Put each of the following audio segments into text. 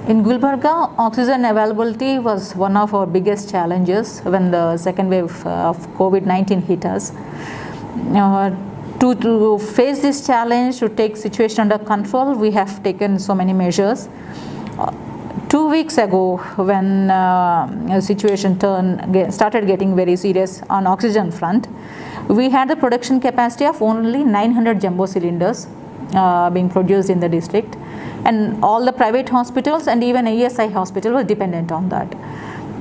In Gulbarga, oxygen availability was one of our biggest challenges when the second wave of COVID-19 hit us. To face this challenge, to take situation under control, we have taken so many measures. 2 weeks ago, when the situation started getting very serious on oxygen front, we had the production capacity of only 900 jumbo cylinders being produced in the district, and all the private hospitals and even ASI hospital were dependent on that,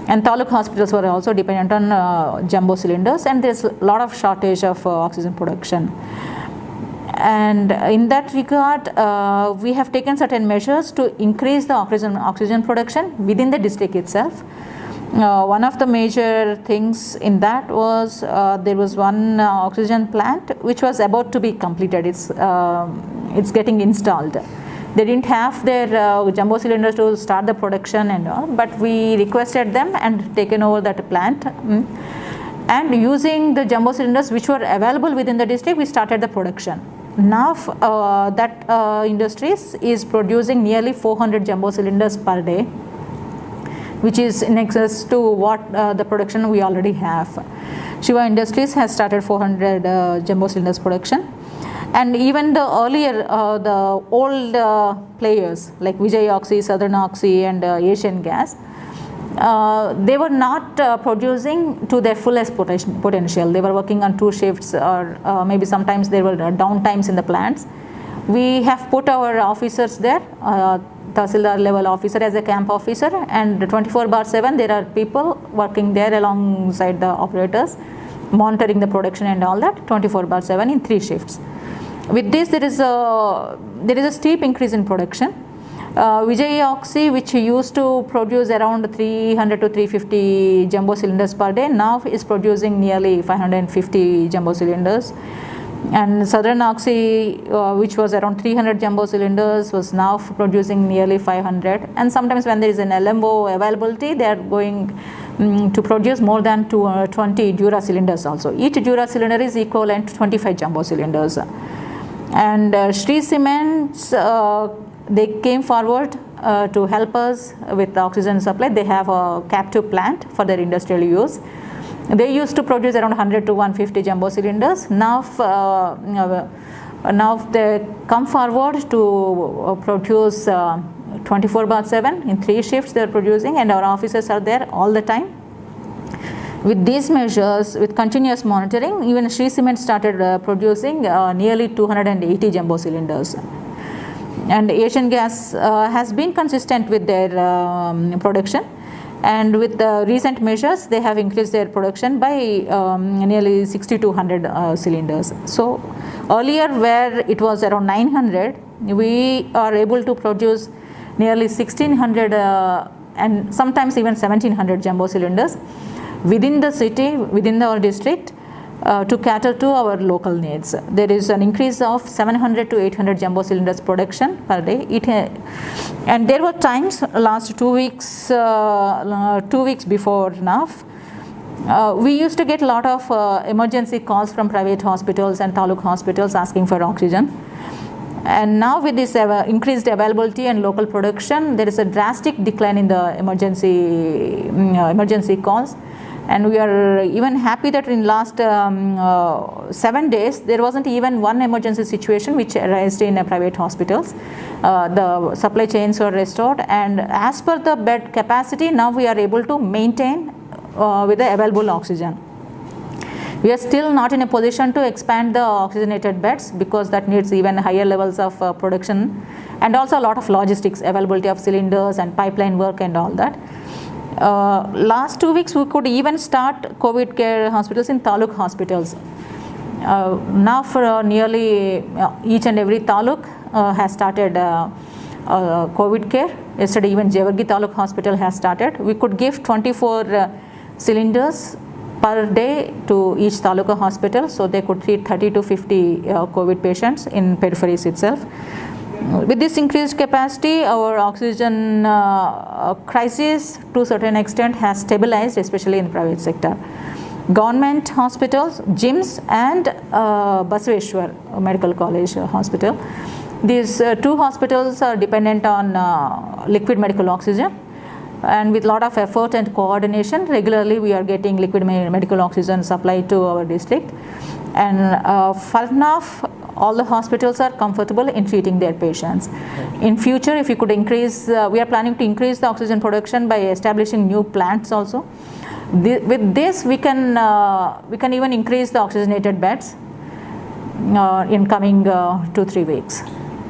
and taluk hospitals were also dependent on jumbo cylinders, and there's a lot of shortage of oxygen production. And in that regard, we have taken certain measures to increase the oxygen production within the district itself. One of the major things in that was there was one oxygen plant which was about to be completed. It's getting installed. They didn't have their jumbo cylinders to start the production and all, but we requested them and taken over that plant. And using the jumbo cylinders which were available within the district, we started the production. Now that industries is producing nearly 400 jumbo cylinders per day, which is in excess to what the production we already have. Shiva Industries has started 400 jumbo cylinders production. And even the earlier, the old players like V.V.Jyothsna, Southern Oxy and Asian Gas, they were not producing to their fullest potential. They were working on 2 shifts, or maybe sometimes there were downtimes in the plants. We have put our officers there, Tahsildar level officer as a camp officer, and 24/7 there are people working there alongside the operators, monitoring the production and all that 24/7 in 3 shifts. With this, there is a steep increase in production. V.V.Jyothsna, which used to produce around 300 to 350 jumbo cylinders per day, now is producing nearly 550 jumbo cylinders. And Southern Oxy, which was around 300 jumbo cylinders, was now producing nearly 500. And sometimes when there is an LMO availability, they are going to produce more than 20 Dura cylinders also. Each Dura cylinder is equivalent to 25 jumbo cylinders. And Shree Cements, they came forward to help us with the oxygen supply. They have a captive plant for their industrial use. They used to produce around 100 to 150 jumbo cylinders. Now they come forward to produce 24/7 in 3 shifts. They are producing, and our officers are there all the time. With these measures, with continuous monitoring, even Shree Cement started producing nearly 280 jumbo cylinders. And Asian Gas has been consistent with their production, and with the recent measures, they have increased their production by nearly 60 to 100 cylinders. So earlier, where it was around 900, we are able to produce nearly 1600 and sometimes even 1700 jumbo cylinders within the city, within our district, to cater to our local needs. There is an increase of 700 to 800 jumbo cylinders production per day. And there were times last 2 weeks, 2 weeks before now, we used to get a lot of emergency calls from private hospitals and taluk hospitals asking for oxygen. And now with this increased availability and local production, there is a drastic decline in the emergency calls. And we are even happy that in last 7 days, there wasn't even one emergency situation which arose in private hospitals. The supply chains were restored, and as per the bed capacity, now we are able to maintain with the available oxygen. We are still not in a position to expand the oxygenated beds because that needs even higher levels of production, and also a lot of logistics, availability of cylinders and pipeline work and all that. Last 2 weeks, we could even start COVID care hospitals in taluk hospitals. Now for nearly each and every taluk has started COVID care. Yesterday, even Jewargi Taluk Hospital has started. We could give 24 cylinders per day to each taluka hospital, so they could treat 30 to 50 COVID patients in peripheries itself. With this increased capacity, our oxygen crisis to a certain extent has stabilized, especially in the private sector. Government hospitals, gyms and Basaveshwar Medical College Hospital, These two hospitals are dependent on liquid medical oxygen, and with a lot of effort and coordination, regularly we are getting liquid medical oxygen supplied to our district. And for now, all the hospitals are comfortable in treating their patients. In future, if you could increase, we are planning to increase the oxygen production by establishing new plants also. With this, we can even increase the oxygenated beds in coming 2-3 weeks.